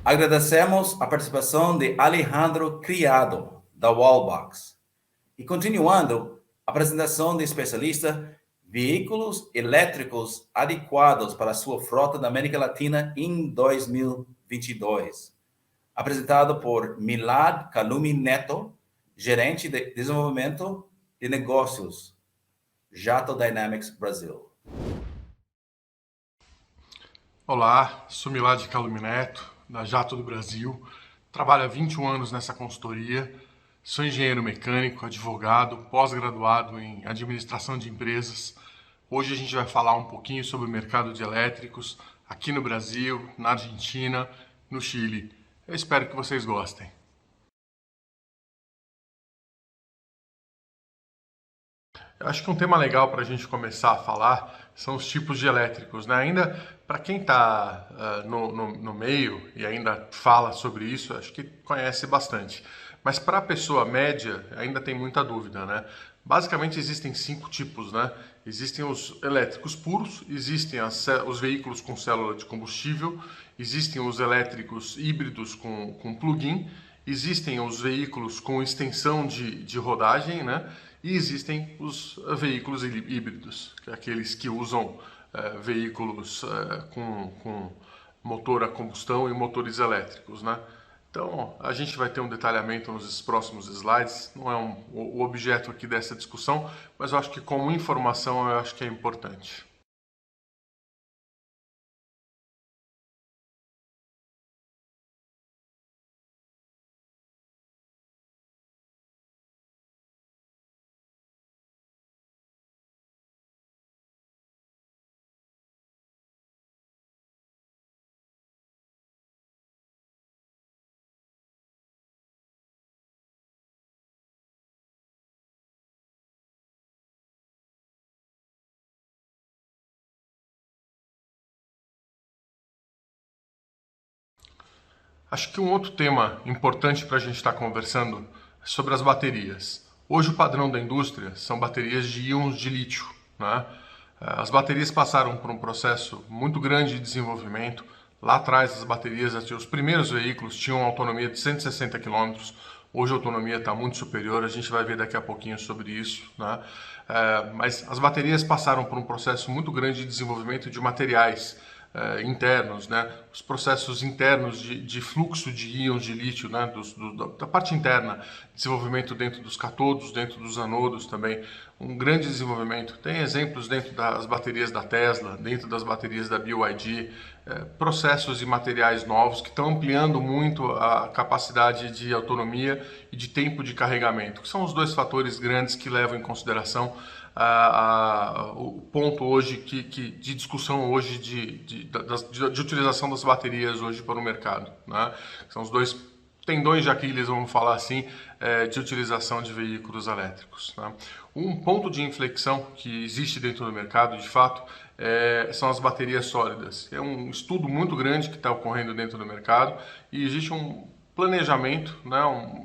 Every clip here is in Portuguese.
Agradecemos a participação de Alejandro Criado, da Wallbox. E continuando, a apresentação de especialista Veículos elétricos adequados para a sua frota da América Latina em 2022. Apresentado por Milad Kalumi Neto, gerente de desenvolvimento de negócios, Jato Dynamics Brasil. Olá, sou Milad Kalumi Neto, da Jato do Brasil. Trabalho há 21 anos nessa consultoria. Sou engenheiro mecânico, advogado, pós-graduado em administração de empresas. Hoje a gente vai falar um pouquinho sobre o mercado de elétricos aqui no Brasil, na Argentina, no Chile. Eu espero que vocês gostem. Eu acho que um tema legal para a gente começar a falar são os tipos de elétricos, né? Ainda para quem está no meio e ainda fala sobre isso, acho que conhece bastante. Mas para a pessoa média ainda tem muita dúvida, né? Basicamente existem 5 tipos, né? Existem os elétricos puros, existem os veículos com célula de combustível, existem os elétricos híbridos com plug-in, existem os veículos com extensão de rodagem, né? E existem os veículos híbridos, que é aqueles que usam veículos com motor a combustão e motores elétricos, né? Então, a gente vai ter um detalhamento nos próximos slides, não é o objeto aqui dessa discussão, mas eu acho que como informação eu acho que é importante. Acho que um outro tema importante para a gente estar conversando é sobre as baterias. Hoje o padrão da indústria são baterias de íons de lítio, né? As baterias passaram por um processo muito grande de desenvolvimento. Lá atrás as baterias, os primeiros veículos tinham autonomia de 160 km. Hoje a autonomia está muito superior, a gente vai ver daqui a pouquinho sobre isso, né? Mas as baterias passaram por um processo muito grande de desenvolvimento de materiais internos, né? Os processos internos de fluxo de íons de lítio, né? Da parte interna, desenvolvimento dentro dos catodos, dentro dos anodos também, um grande desenvolvimento. Tem exemplos dentro das baterias da Tesla, dentro das baterias da BYD, processos e materiais novos que estão ampliando muito a capacidade de autonomia e de tempo de carregamento, que são os dois fatores grandes que levam em consideração o ponto hoje de discussão hoje de utilização das baterias hoje para o mercado, né? São os dois tendões de Aquiles, vamos falar assim, de utilização de veículos elétricos, né? Um ponto de inflexão que existe dentro do mercado, de fato, são as baterias sólidas. É um estudo muito grande que está ocorrendo dentro do mercado e existe um planejamento, né,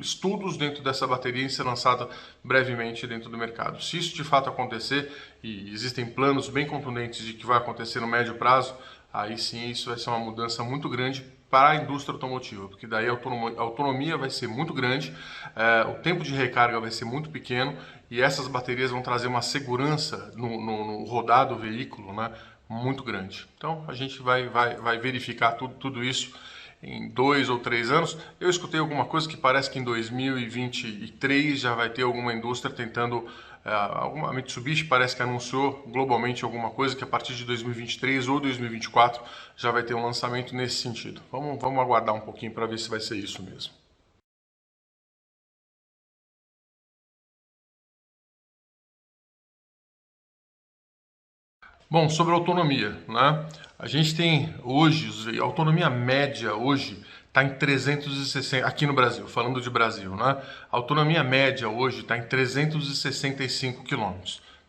estudos dentro dessa bateria em ser lançada brevemente dentro do mercado. Se isso de fato acontecer, e existem planos bem contundentes de que vai acontecer no médio prazo, aí sim isso vai ser uma mudança muito grande para a indústria automotiva, porque daí a autonomia vai ser muito grande, o tempo de recarga vai ser muito pequeno e essas baterias vão trazer uma segurança no rodar do veículo, né, muito grande. Então a gente vai verificar tudo isso em 2 ou 3 anos. Eu escutei alguma coisa que parece que em 2023 já vai ter alguma indústria tentando, a Mitsubishi parece que anunciou globalmente alguma coisa que a partir de 2023 ou 2024 já vai ter um lançamento nesse sentido. Vamos aguardar um pouquinho para ver se vai ser isso mesmo. Bom, sobre autonomia, né? A gente tem hoje, a autonomia média hoje está em 360, aqui no Brasil, falando de Brasil, né? A autonomia média hoje está em 365 km.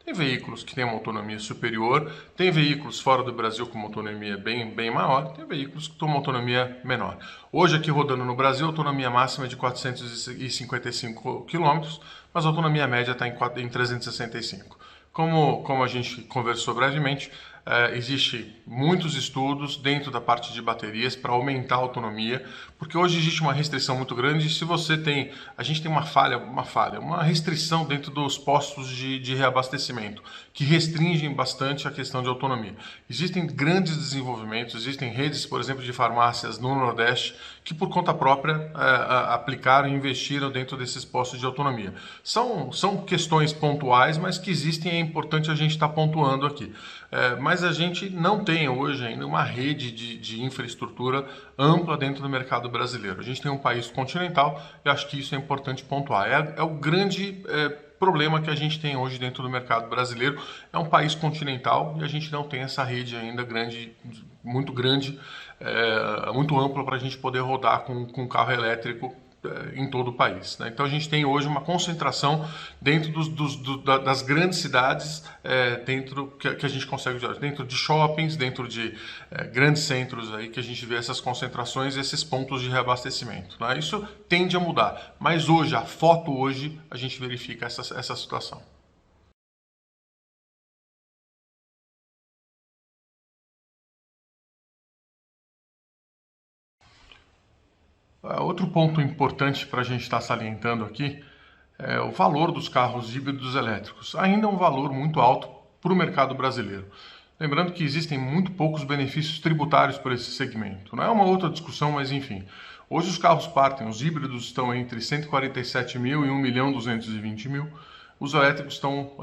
Tem veículos que têm uma autonomia superior, tem veículos fora do Brasil com uma autonomia bem maior, tem veículos que têm uma autonomia menor. Hoje aqui rodando no Brasil, a autonomia máxima é de 455 km, mas a autonomia média está em 365. Como a gente conversou brevemente, existe muitos estudos dentro da parte de baterias para aumentar a autonomia, porque hoje existe uma restrição muito grande. Se você tem, a gente tem uma restrição dentro dos postos de reabastecimento, que restringem bastante a questão de autonomia. Existem grandes desenvolvimentos, existem redes, por exemplo, de farmácias no Nordeste, que por conta própria aplicaram e investiram dentro desses postos de autonomia. São questões pontuais, mas que existem e é importante a gente estar pontuando aqui. Mas a gente não tem hoje ainda uma rede de infraestrutura ampla dentro do mercado brasileiro. A gente tem um país continental e acho que isso é importante pontuar. É o grande problema que a gente tem hoje dentro do mercado brasileiro. É um país continental e a gente não tem essa rede ainda muito grande, muito ampla para a gente poder rodar com carro elétrico em todo o país, né? Então a gente tem hoje uma concentração dentro das grandes cidades, que a gente consegue ver, dentro de shoppings, dentro de grandes centros aí que a gente vê essas concentrações, esses pontos de reabastecimento, né? Isso tende a mudar, mas hoje, a foto hoje, a gente verifica essa situação. Outro ponto importante para a gente estar salientando aqui é o valor dos carros híbridos elétricos. Ainda é um valor muito alto para o mercado brasileiro. Lembrando que existem muito poucos benefícios tributários por esse segmento. Não é uma outra discussão, mas enfim. Hoje os carros partem, os híbridos estão entre 147 mil e 1.220.000. Os elétricos estão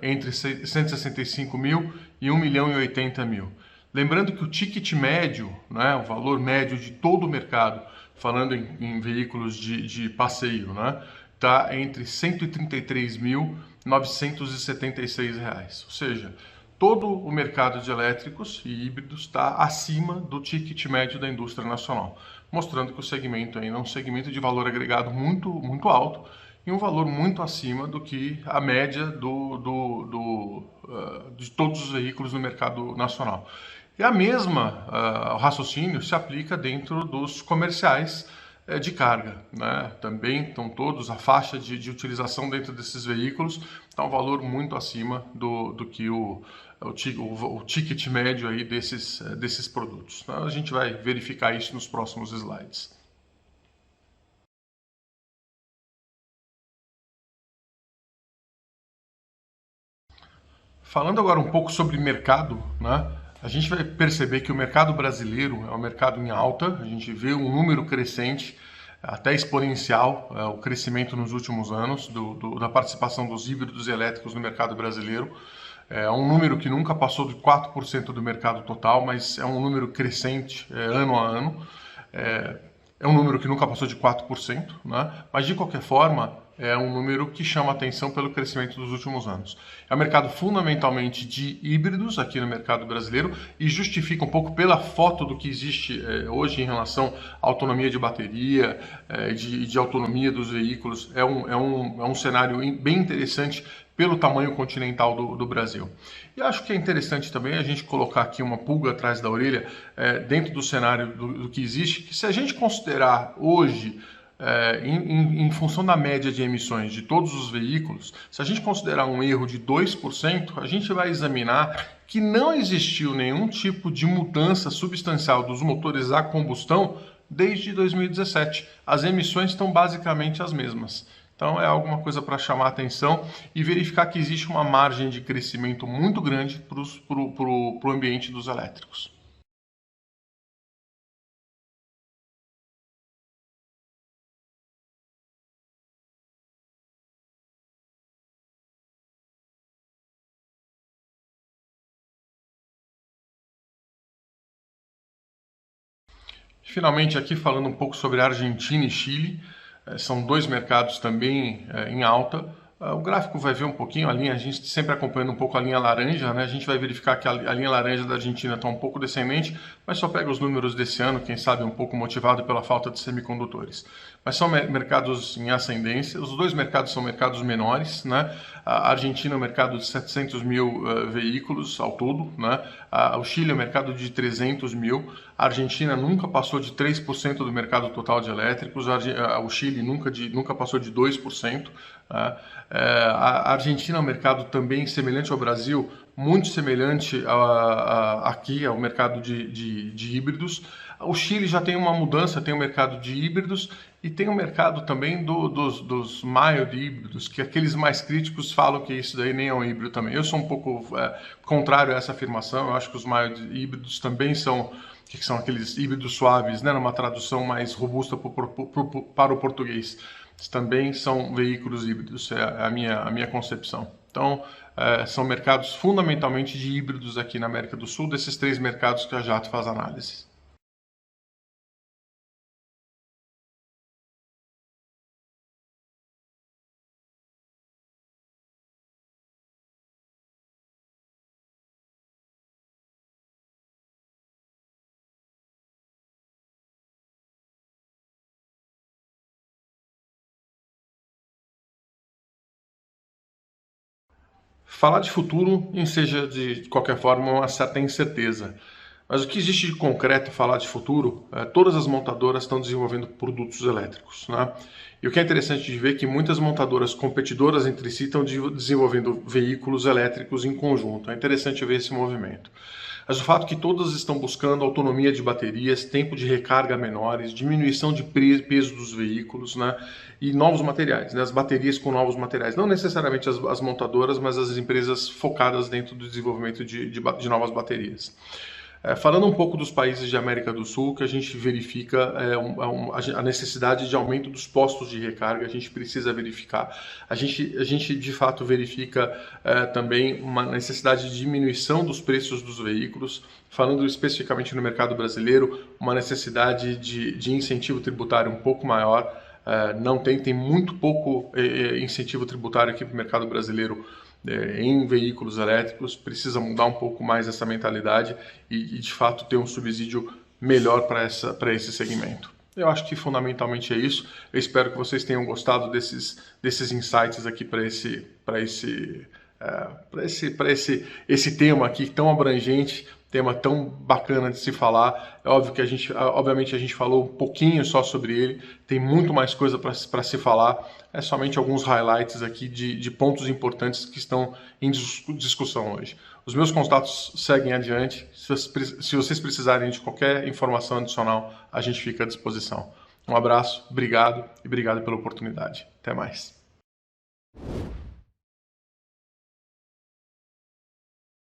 entre 165 mil e 1.080.000. Lembrando que o ticket médio, né, o valor médio de todo o mercado, falando em veículos de passeio, né, está entre R$ 133.976. Ou seja, todo o mercado de elétricos e híbridos está acima do ticket médio da indústria nacional, mostrando que o segmento ainda é um segmento de valor agregado muito, muito alto e um valor muito acima do que a média de todos os veículos no mercado nacional. E o raciocínio se aplica dentro dos comerciais de carga, né? Também estão todos, a faixa de utilização dentro desses veículos está um valor muito acima do que o ticket médio aí desses produtos. Então, a gente vai verificar isso nos próximos slides. Falando agora um pouco sobre mercado, né? A gente vai perceber que o mercado brasileiro é um mercado em alta, a gente vê um número crescente, até exponencial, o crescimento nos últimos anos da participação dos híbridos e elétricos no mercado brasileiro. É um número que nunca passou de 4% do mercado total, mas é um número crescente ano a ano. É um número que nunca passou de 4%, né? Mas de qualquer forma, é um número que chama atenção pelo crescimento dos últimos anos. É um mercado fundamentalmente de híbridos aqui no mercado brasileiro e justifica um pouco pela foto do que existe hoje em relação à autonomia de bateria, de autonomia dos veículos. É um cenário bem interessante pelo tamanho continental do Brasil. E acho que é interessante também a gente colocar aqui uma pulga atrás da orelha dentro do cenário do que existe, que se a gente considerar hoje, em função da média de emissões de todos os veículos, se a gente considerar um erro de 2%, a gente vai examinar que não existiu nenhum tipo de mudança substancial dos motores a combustão desde 2017. As emissões estão basicamente as mesmas. Então é alguma coisa para chamar a atenção e verificar que existe uma margem de crescimento muito grande para o ambiente dos elétricos. Finalmente aqui falando um pouco sobre Argentina e Chile, são dois mercados também em alta. O gráfico vai ver um pouquinho, a gente sempre acompanhando um pouco a linha laranja, né? A gente vai verificar que a linha laranja da Argentina está um pouco descendente, mas só pega os números desse ano, quem sabe um pouco motivado pela falta de semicondutores. Mas são mercados em ascendência, os dois mercados são mercados menores, né? A Argentina é um mercado de 700 mil veículos ao todo, né? O Chile é um mercado de 300 mil, a Argentina nunca passou de 3% do mercado total de elétricos, o Chile nunca passou de 2%, Né? A Argentina é um mercado também semelhante ao Brasil, muito semelhante aqui ao mercado de híbridos. O Chile já tem uma mudança, tem um mercado de híbridos e tem um mercado também dos mild híbridos, que aqueles mais críticos falam que isso daí nem é um híbrido também. Eu sou um pouco contrário a essa afirmação, eu acho que os mild híbridos também são, que são aqueles híbridos suaves, né, numa tradução mais robusta para o português. Também são veículos híbridos, é a minha concepção. Então, são mercados fundamentalmente de híbridos aqui na América do Sul, desses 3 mercados que a Jato faz análise. Falar de futuro, seja de qualquer forma, uma certa incerteza. Mas o que existe de concreto em falar de futuro, todas as montadoras estão desenvolvendo produtos elétricos. Né? E o que é interessante de ver é que muitas montadoras competidoras entre si estão desenvolvendo veículos elétricos em conjunto. É interessante ver esse movimento. Mas o fato é que todas estão buscando autonomia de baterias, tempo de recarga menores, diminuição de peso dos veículos, né? E novos materiais, né? As baterias com novos materiais. Não necessariamente as montadoras, mas as empresas focadas dentro do desenvolvimento de novas baterias. Falando um pouco dos países de América do Sul, que a gente verifica a necessidade de aumento dos postos de recarga, a gente precisa verificar. A gente de fato verifica também uma necessidade de diminuição dos preços dos veículos. Falando especificamente no mercado brasileiro, uma necessidade de incentivo tributário um pouco maior. Não tem muito pouco incentivo tributário aqui para o mercado brasileiro em veículos elétricos, precisa mudar um pouco mais essa mentalidade e de fato ter um subsídio melhor para esse segmento. Eu acho que fundamentalmente é isso. Eu espero que vocês tenham gostado desses insights aqui para esse tema aqui tão abrangente, tema tão bacana de se falar. É óbvio que obviamente a gente falou um pouquinho só sobre ele, tem muito mais coisa para se falar, é somente alguns highlights aqui de pontos importantes que estão em discussão hoje. Os meus contatos seguem adiante, se vocês precisarem de qualquer informação adicional, a gente fica à disposição. Um abraço, obrigado e obrigado pela oportunidade. Até mais.